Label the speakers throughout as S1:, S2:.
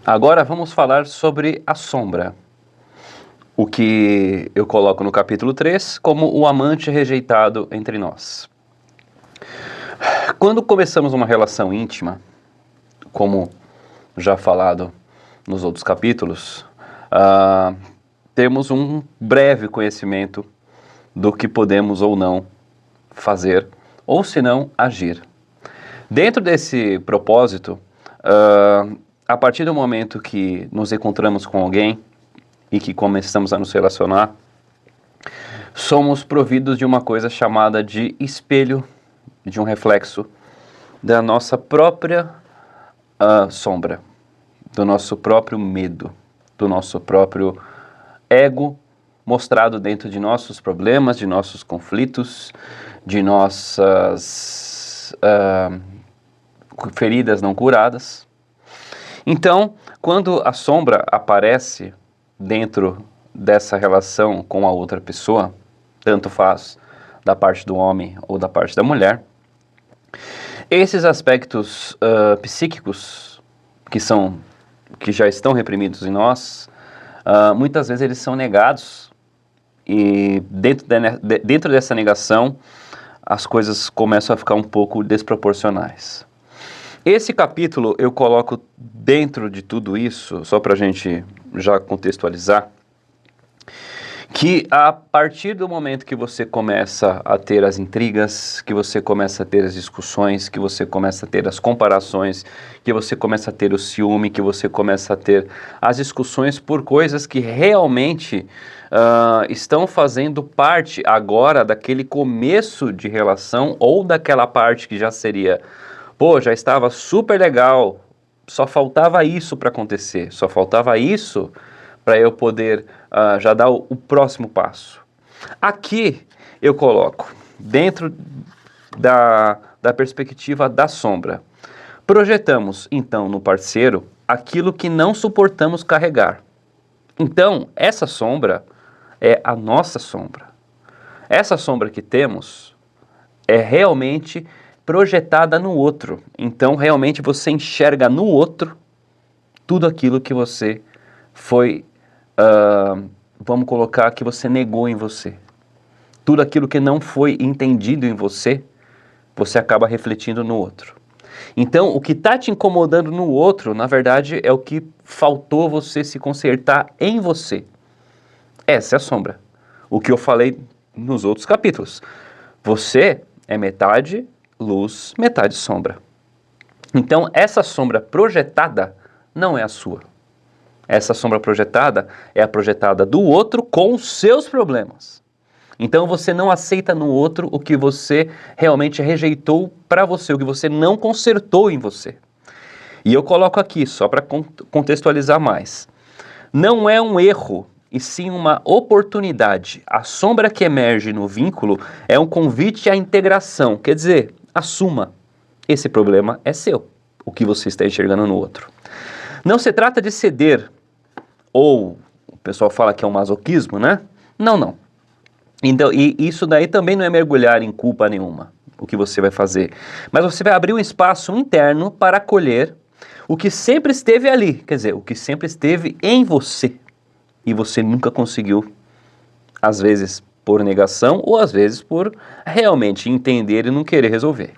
S1: Agora vamos falar sobre a sombra, o que eu coloco no capítulo 3 como o amante rejeitado entre nós. Quando começamos uma relação íntima, como já falado nos outros capítulos, temos um breve conhecimento do que podemos ou não fazer, ou se não, agir. Dentro desse propósito, a partir do momento que nos encontramos com alguém e que começamos a nos relacionar, somos providos de uma coisa chamada de espelho, de um reflexo da nossa própria sombra, do nosso próprio medo, do nosso próprio ego mostrado dentro de nossos problemas, de nossos conflitos, de nossas feridas não curadas. Então, quando a sombra aparece dentro dessa relação com a outra pessoa, tanto faz da parte do homem ou da parte da mulher, esses aspectos psíquicos que já estão reprimidos em nós, muitas vezes eles são negados e dentro dessa negação as coisas começam a ficar um pouco desproporcionais. Esse capítulo eu coloco dentro de tudo isso, só para a gente já contextualizar, que a partir do momento que você começa a ter as intrigas, que você começa a ter as discussões, que você começa a ter as comparações, que você começa a ter o ciúme, que você começa a ter as discussões por coisas que realmente estão fazendo parte agora daquele começo de relação ou daquela parte que já seria, já estava super legal, só faltava isso para acontecer, só faltava isso para eu poder já dar o próximo passo. Aqui eu coloco, dentro da perspectiva da sombra, projetamos então no parceiro aquilo que não suportamos carregar. Então, essa sombra é a nossa sombra. Essa sombra que temos é realmente projetada no outro. Então, realmente você enxerga no outro tudo aquilo que você foi, vamos colocar, que você negou em você. Tudo aquilo que não foi entendido em você, você acaba refletindo no outro. Então, o que está te incomodando no outro, na verdade, é o que faltou você se consertar em você. Essa é a sombra. O que eu falei nos outros capítulos. Você é metade luz, metade sombra. Então, essa sombra projetada não é a sua. Essa sombra projetada é a projetada do outro com os seus problemas. Então você não aceita no outro o que você realmente rejeitou para você, o que você não consertou em você. E eu coloco aqui, só para contextualizar mais. Não é um erro, e sim uma oportunidade. A sombra que emerge no vínculo é um convite à integração. Quer dizer, assuma. Esse problema é seu, o que você está enxergando no outro. Não se trata de ceder, ou o pessoal fala que é um masoquismo, né? Não. Então, e isso daí também não é mergulhar em culpa nenhuma, o que você vai fazer. Mas você vai abrir um espaço interno para acolher o que sempre esteve ali, quer dizer, o que sempre esteve em você. E você nunca conseguiu, às vezes por negação, ou às vezes por realmente entender e não querer resolver.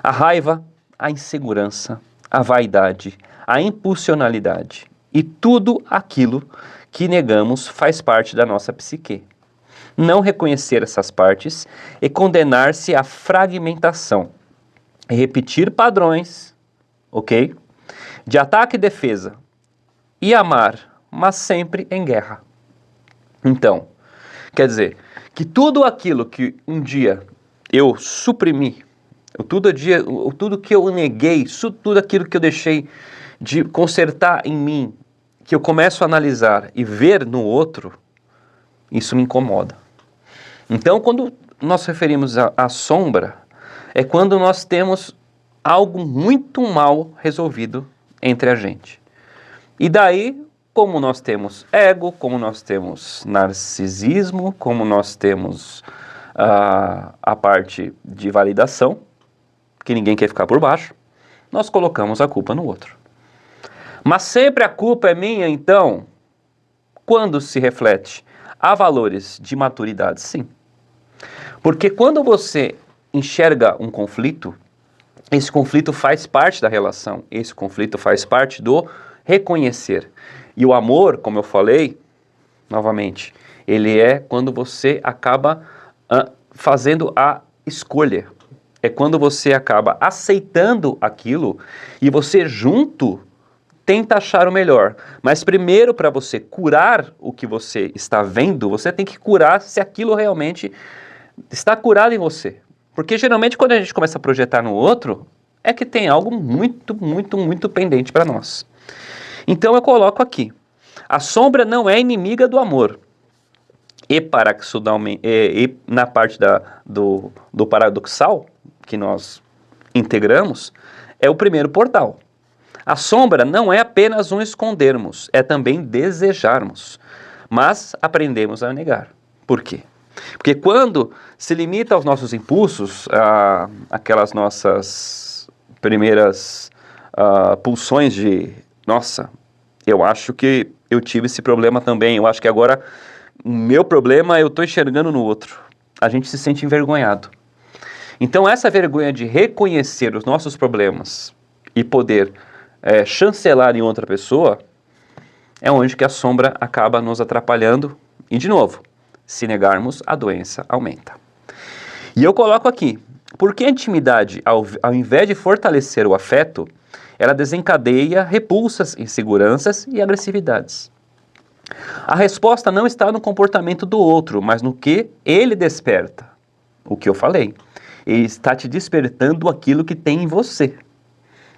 S1: A raiva, a insegurança, a vaidade, a impulsionalidade e tudo aquilo que negamos faz parte da nossa psique. Não reconhecer essas partes é condenar-se à fragmentação, é repetir padrões, ok? De ataque e defesa, e amar, mas sempre em guerra. Então, quer dizer, que tudo aquilo que um dia eu suprimi, tudo que eu neguei, tudo aquilo que eu deixei de consertar em mim, que eu começo a analisar e ver no outro, isso me incomoda. Então, quando nós referimos à sombra, é quando nós temos algo muito mal resolvido entre a gente. E daí, como nós temos ego, como nós temos narcisismo, como nós temos a parte de validação, que ninguém quer ficar por baixo, nós colocamos a culpa no outro. Mas sempre a culpa é minha, então? Quando se reflete? Há valores de maturidade, sim. Porque quando você enxerga um conflito, esse conflito faz parte da relação, esse conflito faz parte do reconhecer. E o amor, como eu falei, novamente, ele é quando você acaba fazendo a escolha. É quando você acaba aceitando aquilo e você junto tenta achar o melhor. Mas primeiro, para você curar o que você está vendo, você tem que curar se aquilo realmente está curado em você. Porque geralmente quando a gente começa a projetar no outro, é que tem algo muito, muito, muito pendente para nós. Então eu coloco aqui. A sombra não é inimiga do amor. E na parte do paradoxal, que nós integramos, é o primeiro portal. A sombra não é apenas um escondermos, é também desejarmos. Mas aprendemos a negar. Por quê? Porque quando se limita aos nossos impulsos, aquelas nossas primeiras pulsões de, nossa, eu acho que eu tive esse problema também, eu acho que agora o meu problema eu estou enxergando no outro. A gente se sente envergonhado. Então essa vergonha de reconhecer os nossos problemas e poder chancelar em outra pessoa é onde que a sombra acaba nos atrapalhando. E de novo, se negarmos, a doença aumenta. E eu coloco aqui, porque a intimidade, ao invés de fortalecer o afeto, ela desencadeia repulsas, inseguranças e agressividades. A resposta não está no comportamento do outro, mas no que ele desperta. O que eu falei. Ele está te despertando aquilo que tem em você.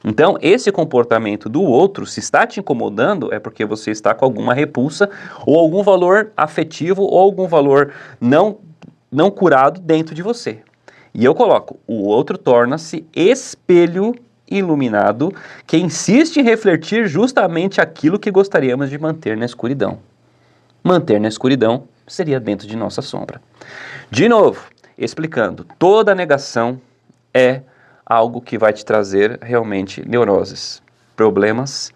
S1: Então, esse comportamento do outro, se está te incomodando, é porque você está com alguma repulsa ou algum valor afetivo ou algum valor não curado dentro de você. E eu coloco, o outro torna-se espelho iluminado que insiste em refletir justamente aquilo que gostaríamos de manter na escuridão. Manter na escuridão seria dentro de nossa sombra. De novo, explicando, toda negação é algo que vai te trazer realmente neuroses, problemas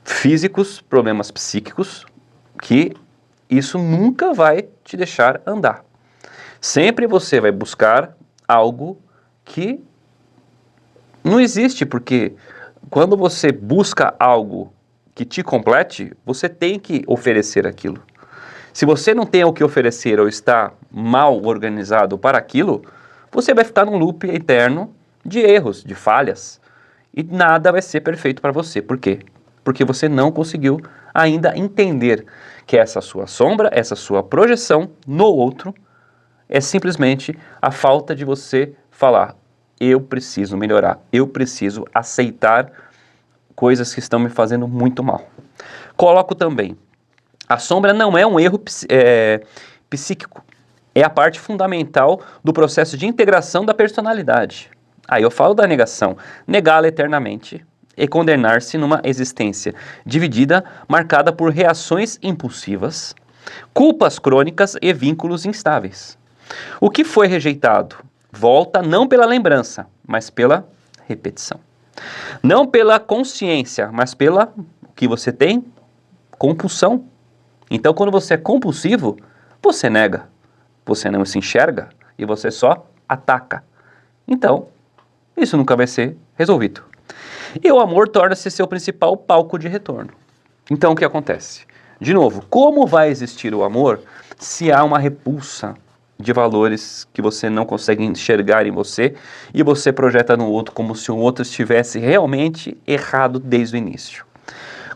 S1: físicos, problemas psíquicos, que isso nunca vai te deixar andar. Sempre você vai buscar algo que não existe, porque quando você busca algo que te complete, você tem que oferecer aquilo. Se você não tem o que oferecer ou está mal organizado para aquilo, você vai ficar num loop eterno de erros, de falhas, e nada vai ser perfeito para você. Por quê? Porque você não conseguiu ainda entender que essa sua sombra, essa sua projeção no outro, é simplesmente a falta de você falar, eu preciso melhorar, eu preciso aceitar coisas que estão me fazendo muito mal. Coloco também, a sombra não é um erro psíquico, é a parte fundamental do processo de integração da personalidade. Aí eu falo da negação, negá-la eternamente e condenar-se numa existência dividida, marcada por reações impulsivas, culpas crônicas e vínculos instáveis. O que foi rejeitado volta não pela lembrança, mas pela repetição. Não pela consciência, mas pela que você tem compulsão. Então, quando você é compulsivo, você nega, você não se enxerga e você só ataca. Então, isso nunca vai ser resolvido. E o amor torna-se seu principal palco de retorno. Então, o que acontece? De novo, como vai existir o amor se há uma repulsa de valores que você não consegue enxergar em você e você projeta no outro como se o outro estivesse realmente errado desde o início?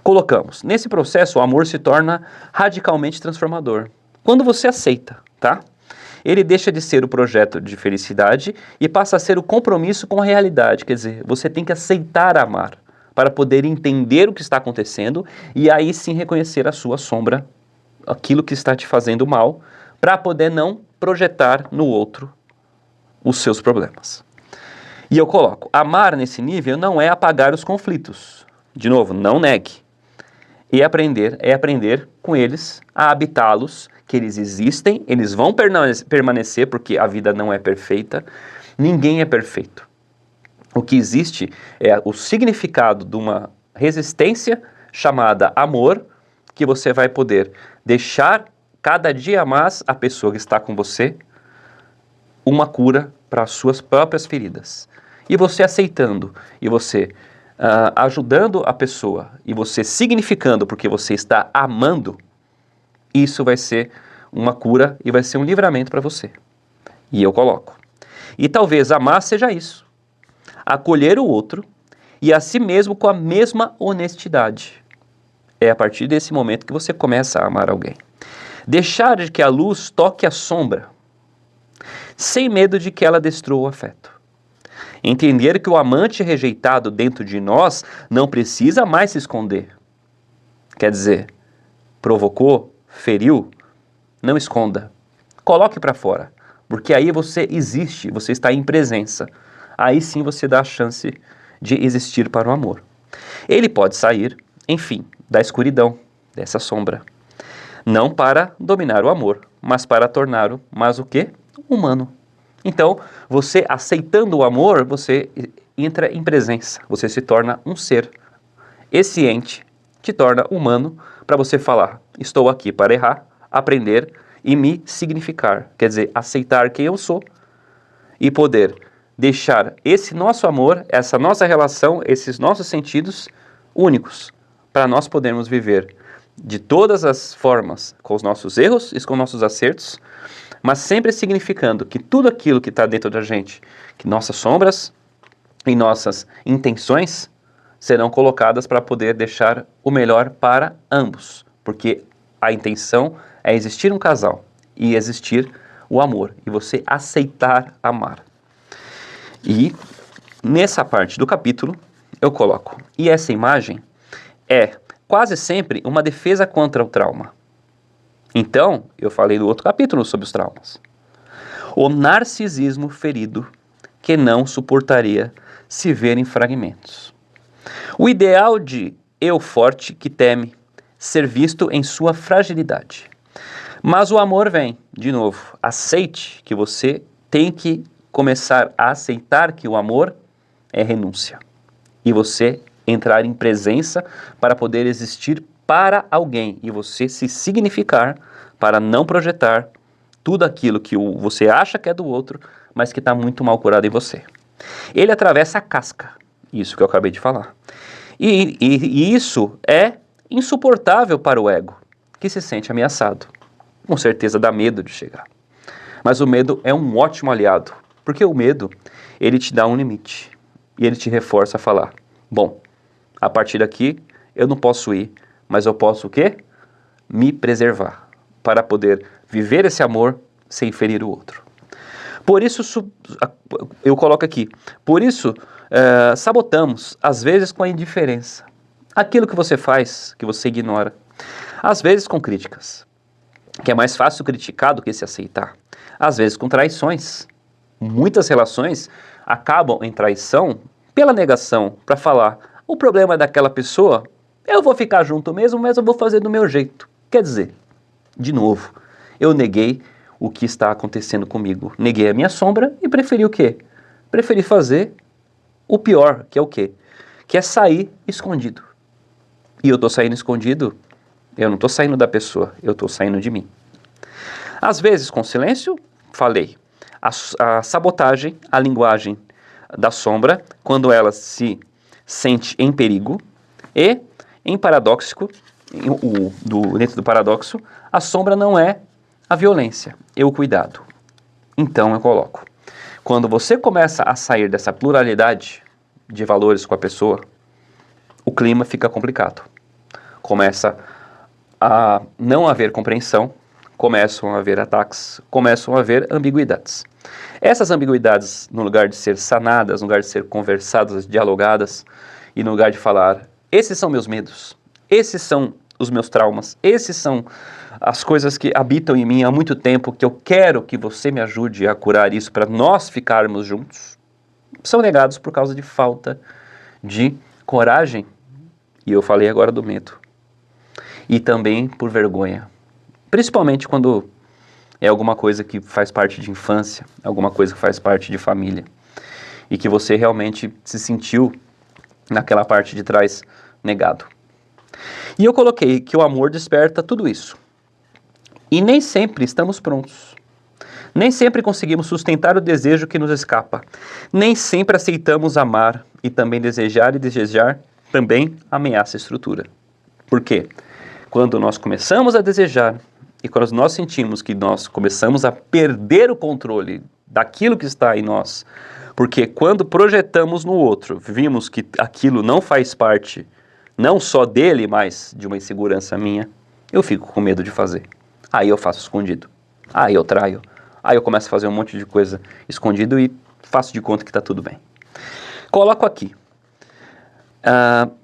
S1: Colocamos, nesse processo o amor se torna radicalmente transformador. Quando você aceita, tá? Ele deixa de ser o projeto de felicidade e passa a ser o compromisso com a realidade. Quer dizer, você tem que aceitar amar para poder entender o que está acontecendo e aí sim reconhecer a sua sombra, aquilo que está te fazendo mal, para poder não projetar no outro os seus problemas. E eu coloco, amar nesse nível não é apagar os conflitos. De novo, não negue. E aprender é aprender com eles a habitá-los, que eles existem, eles vão permanecer porque a vida não é perfeita, ninguém é perfeito. O que existe é o significado de uma resistência chamada amor, que você vai poder deixar cada dia mais a pessoa que está com você uma cura para as suas próprias feridas. E você aceitando, e você ajudando a pessoa, e você significando porque você está amando, isso vai ser uma cura e vai ser um livramento para você. E eu coloco. E talvez amar seja isso. Acolher o outro e a si mesmo com a mesma honestidade. É a partir desse momento que você começa a amar alguém. Deixar de que a luz toque a sombra, sem medo de que ela destrua o afeto. Entender que o amante rejeitado dentro de nós não precisa mais se esconder. Quer dizer, provocou, feriu, não esconda. Coloque para fora, porque aí você existe, você está em presença. Aí sim você dá a chance de existir para o amor. Ele pode sair, enfim, da escuridão, dessa sombra. Não para dominar o amor, mas para torná-lo mais o quê? Humano. Então, você aceitando o amor, você entra em presença, você se torna um ser. Esse ente te torna humano para você falar, estou aqui para errar, aprender e me significar. Quer dizer, aceitar quem eu sou e poder deixar esse nosso amor, essa nossa relação, esses nossos sentidos únicos, para nós podermos viver de todas as formas, com os nossos erros e com os nossos acertos, mas sempre significando que tudo aquilo que está dentro da gente, que nossas sombras e nossas intenções serão colocadas para poder deixar o melhor para ambos, porque a intenção é existir um casal e existir o amor, e você aceitar amar. E nessa parte do capítulo eu coloco, e essa imagem é quase sempre uma defesa contra o trauma. Então, eu falei no outro capítulo sobre os traumas. O narcisismo ferido que não suportaria se ver em fragmentos. O ideal de eu forte que teme ser visto em sua fragilidade. Mas o amor vem, de novo, aceite que você tem que começar a aceitar que o amor é renúncia. E você entrar em presença para poder existir para alguém e você se significar para não projetar tudo aquilo que você acha que é do outro, mas que está muito mal curado em você. Ele atravessa a casca, isso que eu acabei de falar. E isso é insuportável para o ego, que se sente ameaçado. Com certeza dá medo de chegar. Mas o medo é um ótimo aliado, porque o medo, ele te dá um limite. E ele te reforça a falar, bom, a partir daqui eu não posso ir, mas eu posso o quê? Me preservar, para poder viver esse amor sem ferir o outro. Por isso, eu coloco aqui, por isso sabotamos, às vezes com a indiferença, aquilo que você faz, que você ignora, às vezes com críticas, que é mais fácil criticar do que se aceitar, às vezes com traições. Muitas relações acabam em traição pela negação, para falar, o problema é daquela pessoa, eu vou ficar junto mesmo, mas eu vou fazer do meu jeito. Quer dizer, de novo, eu neguei o que está acontecendo comigo. Neguei a minha sombra e preferi o quê? Preferi fazer o pior, que é o quê? Que é sair escondido. E eu estou saindo escondido, eu não estou saindo da pessoa, eu estou saindo de mim. Às vezes, com silêncio, falei. A sabotagem, a linguagem da sombra, quando ela se sente em perigo, e em paradoxo, dentro do paradoxo, a sombra não é a violência, é o cuidado. Então eu coloco, quando você começa a sair dessa pluralidade de valores com a pessoa, o clima fica complicado. Começa a não haver compreensão, começam a haver ataques, começam a haver ambiguidades. Essas ambiguidades, no lugar de ser sanadas, no lugar de ser conversadas, dialogadas, e no lugar de falar, esses são meus medos, esses são os meus traumas, esses são as coisas que habitam em mim há muito tempo, que eu quero que você me ajude a curar isso para nós ficarmos juntos, são negados por causa de falta de coragem, e eu falei agora do medo, e também por vergonha, principalmente quando é alguma coisa que faz parte de infância, alguma coisa que faz parte de família, e que você realmente se sentiu naquela parte de trás negado. E eu coloquei que o amor desperta tudo isso. E nem sempre estamos prontos. Nem sempre conseguimos sustentar o desejo que nos escapa. Nem sempre aceitamos amar e também desejar, e desejar também ameaça a estrutura. Por quê? Quando nós começamos a desejar e quando nós sentimos que nós começamos a perder o controle daquilo que está em nós, porque quando projetamos no outro, vimos que aquilo não faz parte, não só dele, mas de uma insegurança minha, eu fico com medo de fazer. Aí eu faço escondido. Aí eu traio. Aí eu começo a fazer um monte de coisa escondido e faço de conta que está tudo bem. Coloco aqui.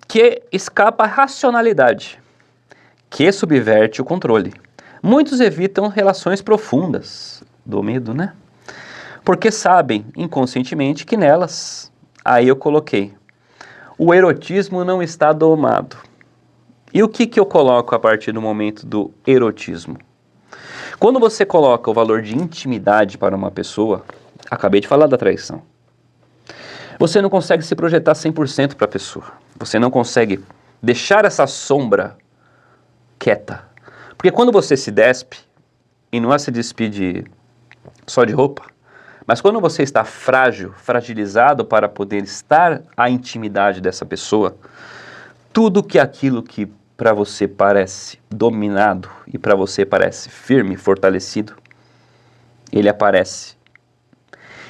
S1: Que escapa à racionalidade, que subverte o controle. Muitos evitam relações profundas do medo, né? Porque sabem inconscientemente que nelas, aí eu coloquei, o erotismo não está domado. E o que eu coloco a partir do momento do erotismo? Quando você coloca o valor de intimidade para uma pessoa, acabei de falar da traição, você não consegue se projetar 100% para a pessoa. Você não consegue deixar essa sombra quieta. Porque quando você se despe, e não é se despide só de roupa, mas quando você está frágil, fragilizado para poder estar à intimidade dessa pessoa, tudo que aquilo que para você parece dominado e para você parece firme, fortalecido, ele aparece.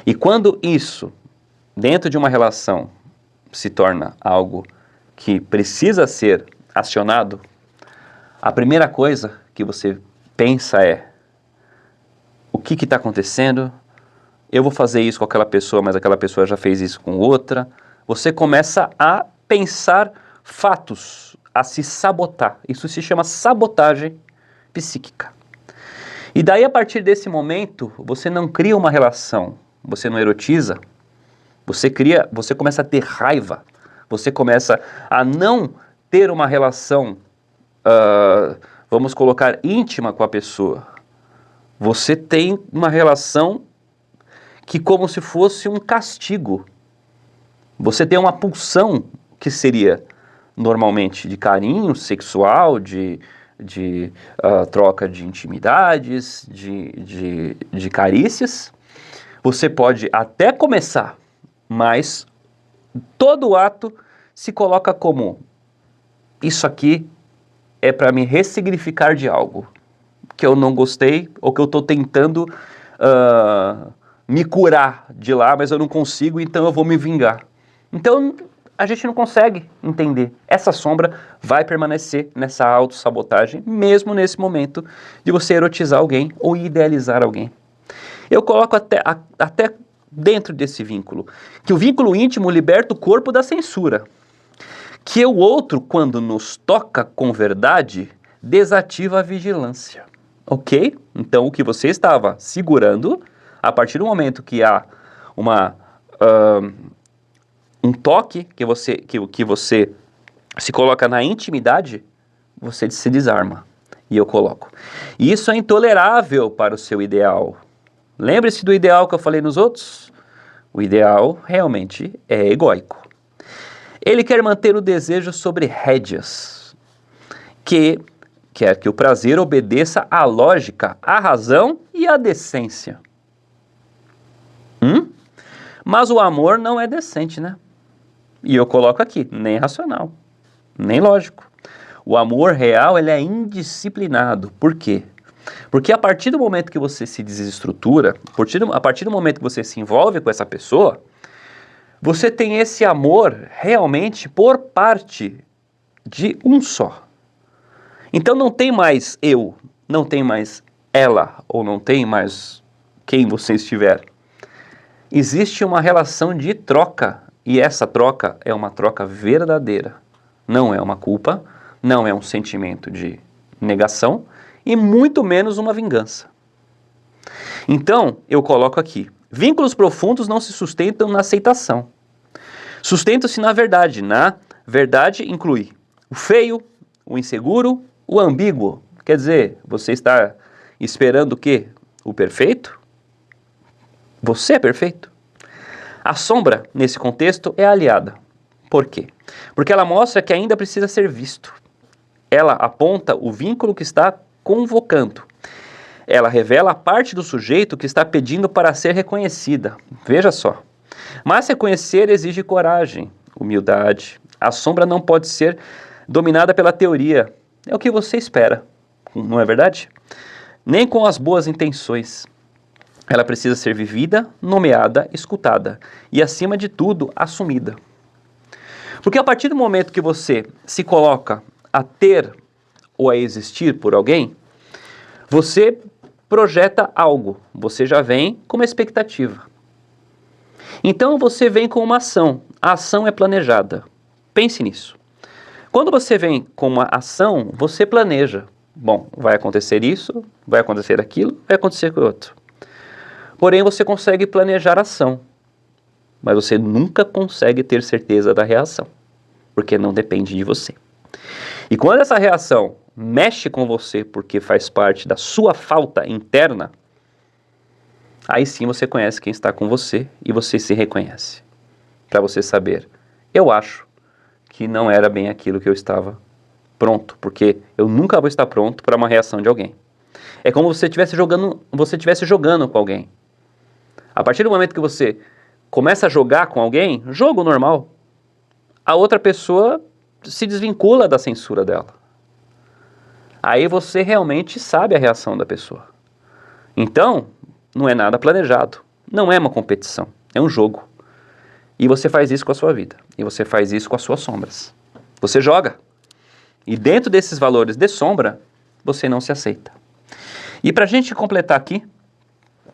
S1: E quando isso, dentro de uma relação, se torna algo que precisa ser acionado, a primeira coisa que você pensa é: o que está acontecendo? Eu vou fazer isso com aquela pessoa, mas aquela pessoa já fez isso com outra. Você começa a pensar fatos, a se sabotar. Isso se chama sabotagem psíquica. E daí, a partir desse momento, você não cria uma relação, você não erotiza, você começa a ter raiva, você começa a não ter uma relação, vamos colocar, íntima com a pessoa. Você tem uma relação que como se fosse um castigo. Você tem uma pulsão que seria normalmente de carinho sexual, de troca de intimidades, de carícias. Você pode até começar, mas todo ato se coloca como: isso aqui é para me ressignificar de algo que eu não gostei ou que eu estou tentando me curar de lá, mas eu não consigo, então eu vou me vingar. Então a gente não consegue entender. Essa sombra vai permanecer nessa autossabotagem, mesmo nesse momento de você erotizar alguém ou idealizar alguém. Eu coloco até dentro desse vínculo, que o vínculo íntimo liberta o corpo da censura, que o outro, quando nos toca com verdade, desativa a vigilância. Ok? Então o que você estava segurando, a partir do momento que há um toque que você se coloca na intimidade, você se desarma. E eu coloco. E isso é intolerável para o seu ideal. Lembre-se do ideal que eu falei nos outros? O ideal realmente é egóico. Ele quer manter o desejo sobre rédeas, que quer que o prazer obedeça à lógica, à razão e à decência. Mas o amor não é decente, né? E eu coloco aqui, nem racional, nem lógico. O amor real, ele é indisciplinado. Por quê? Porque a partir do momento que você se desestrutura, a partir do momento que você se envolve com essa pessoa, você tem esse amor realmente por parte de um só. Então não tem mais eu, não tem mais ela, ou não tem mais quem você estiver. Existe uma relação de troca, e essa troca é uma troca verdadeira. Não é uma culpa, não é um sentimento de negação, e muito menos uma vingança. Então, eu coloco aqui: vínculos profundos não se sustentam na aceitação. Sustentam-se na verdade. Na verdade inclui o feio, o inseguro, o ambíguo. Quer dizer, você está esperando o quê? O perfeito? Você é perfeito. A sombra, nesse contexto, é aliada. Por quê? Porque ela mostra que ainda precisa ser visto. Ela aponta o vínculo que está convocando. Ela revela a parte do sujeito que está pedindo para ser reconhecida. Veja só. Mas reconhecer exige coragem, humildade. A sombra não pode ser dominada pela teoria. É o que você espera, não é verdade? Nem com as boas intenções. Ela precisa ser vivida, nomeada, escutada e, acima de tudo, assumida. Porque a partir do momento que você se coloca a ter ou a existir por alguém, você projeta algo, você já vem com uma expectativa. Então você vem com uma ação, a ação é planejada. Pense nisso. Quando você vem com uma ação, você planeja. Bom, vai acontecer isso, vai acontecer aquilo, vai acontecer aquilo outro. Porém, você consegue planejar a ação, mas você nunca consegue ter certeza da reação, porque não depende de você. E quando essa reação mexe com você porque faz parte da sua falta interna, aí sim você conhece quem está com você e você se reconhece. Para você saber, eu acho que não era bem aquilo que eu estava pronto, porque eu nunca vou estar pronto para uma reação de alguém. É como se você estivesse jogando com alguém. A partir do momento que você começa a jogar com alguém, jogo normal, a outra pessoa se desvincula da censura dela. Aí você realmente sabe a reação da pessoa. Então, não é nada planejado, não é uma competição, é um jogo. E você faz isso com a sua vida, e você faz isso com as suas sombras. Você joga. E dentro desses valores de sombra, você não se aceita. E para a gente completar aqui,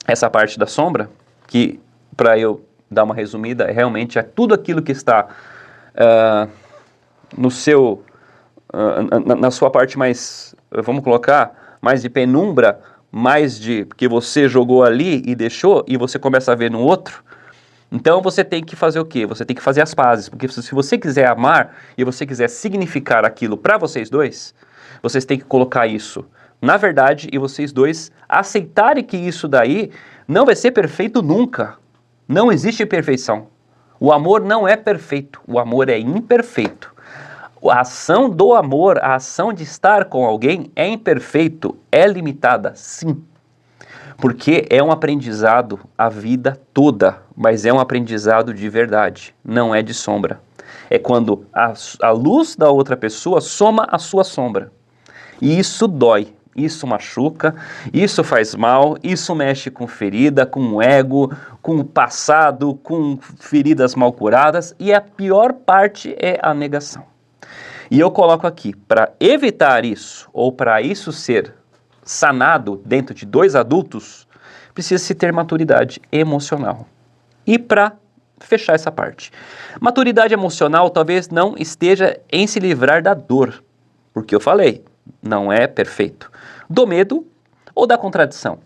S1: essa parte da sombra, que para eu dar uma resumida, realmente é tudo aquilo que está no seu, na sua parte mais, vamos colocar, mais de penumbra, mais de que você jogou ali e deixou, e você começa a ver no outro. Então você tem que fazer o quê? Você tem que fazer as pazes, porque se você quiser amar e você quiser significar aquilo para vocês dois, vocês têm que colocar isso na verdade e vocês dois aceitarem que isso daí não vai ser perfeito nunca. Não existe perfeição. O amor não é perfeito, o amor é imperfeito. A ação do amor, a ação de estar com alguém é imperfeito, é limitada, sim. Porque é um aprendizado a vida toda, mas é um aprendizado de verdade, não é de sombra. É quando a luz da outra pessoa soma a sua sombra. E isso dói, isso machuca, isso faz mal, isso mexe com ferida, com ego, com o passado, com feridas mal curadas, e a pior parte é a negação. E eu coloco aqui, para evitar isso, ou para isso ser sanado dentro de dois adultos, precisa-se ter maturidade emocional. E para fechar essa parte, maturidade emocional talvez não esteja em se livrar da dor, porque eu falei, não é perfeito, do medo ou da contradição,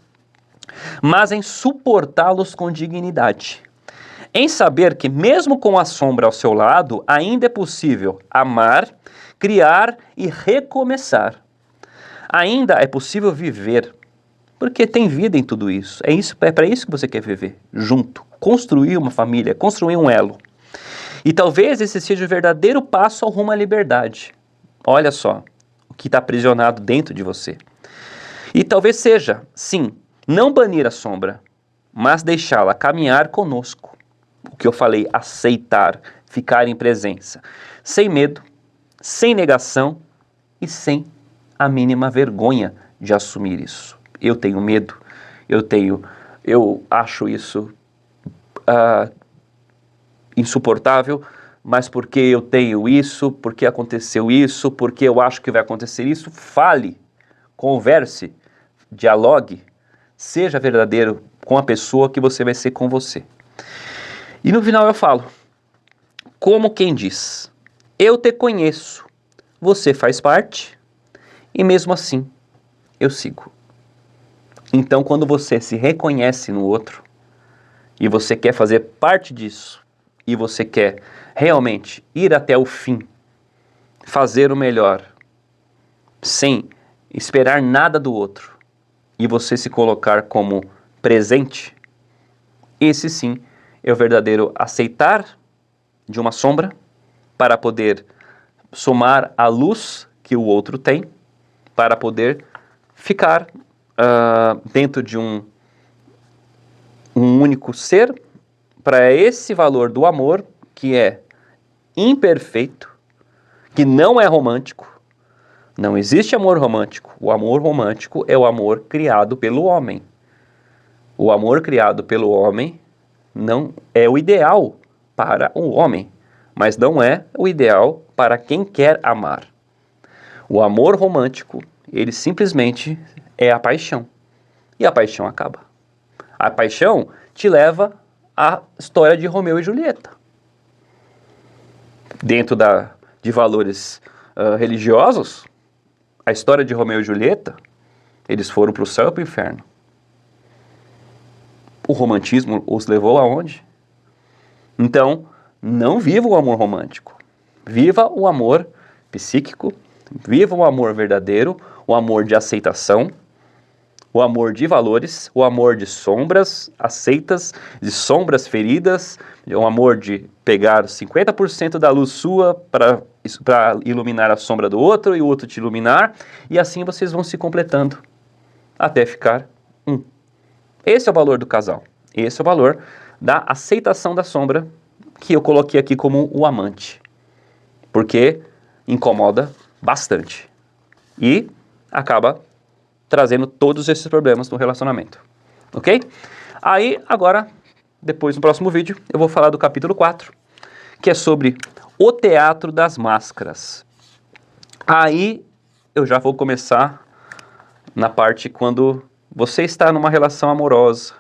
S1: mas em suportá-los com dignidade, em saber que mesmo com a sombra ao seu lado, ainda é possível amar, criar e recomeçar. Ainda é possível viver, porque tem vida em tudo isso. É para isso que você quer viver, junto, construir uma família, construir um elo. E talvez esse seja o verdadeiro passo ao rumo à liberdade. Olha só, o que está aprisionado dentro de você. E talvez seja, sim, não banir a sombra, mas deixá-la caminhar conosco. O que eu falei, aceitar, ficar em presença, sem medo, sem negação e sem a mínima vergonha de assumir isso. Eu tenho medo, eu acho isso insuportável, mas porque eu tenho isso, porque aconteceu isso, porque eu acho que vai acontecer isso, fale, converse, dialogue, seja verdadeiro com a pessoa que você vai ser com você. E no final eu falo, como quem diz, eu te conheço, você faz parte, e mesmo assim, eu sigo. Então, quando você se reconhece no outro, e você quer fazer parte disso, e você quer realmente ir até o fim, fazer o melhor, sem esperar nada do outro, e você se colocar como presente, esse sim é o verdadeiro aceitar de uma sombra para poder somar a luz que o outro tem, para poder ficar dentro de um único ser, para esse valor do amor que é imperfeito, que não é romântico. Não existe amor romântico. O amor romântico é o amor criado pelo homem. O amor criado pelo homem não é o ideal para o homem, mas não é o ideal para quem quer amar. O amor romântico, ele simplesmente é a paixão. E a paixão acaba. A paixão te leva à história de Romeu e Julieta. Dentro de valores religiosos, a história de Romeu e Julieta, eles foram para o céu e para o inferno. O romantismo os levou aonde? Então, não viva o amor romântico. Viva o amor psíquico, viva o amor verdadeiro, o amor de aceitação, o amor de valores, o amor de sombras aceitas, de sombras feridas, o amor de pegar 50% da luz sua para iluminar a sombra do outro e o outro te iluminar, e assim vocês vão se completando até ficar um. Esse é o valor do casal. Esse é o valor da aceitação da sombra, que eu coloquei aqui como o amante. Porque incomoda bastante. E acaba trazendo todos esses problemas no relacionamento. Ok? Aí, agora, depois no próximo vídeo, eu vou falar do capítulo 4, que é sobre o teatro das máscaras. Aí, eu já vou começar na parte quando você está numa relação amorosa,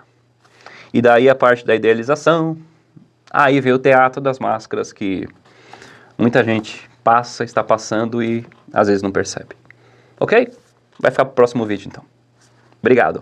S1: e daí a parte da idealização, aí vem o teatro das máscaras que muita gente está passando e às vezes não percebe. Ok? Vai ficar pro próximo vídeo então. Obrigado.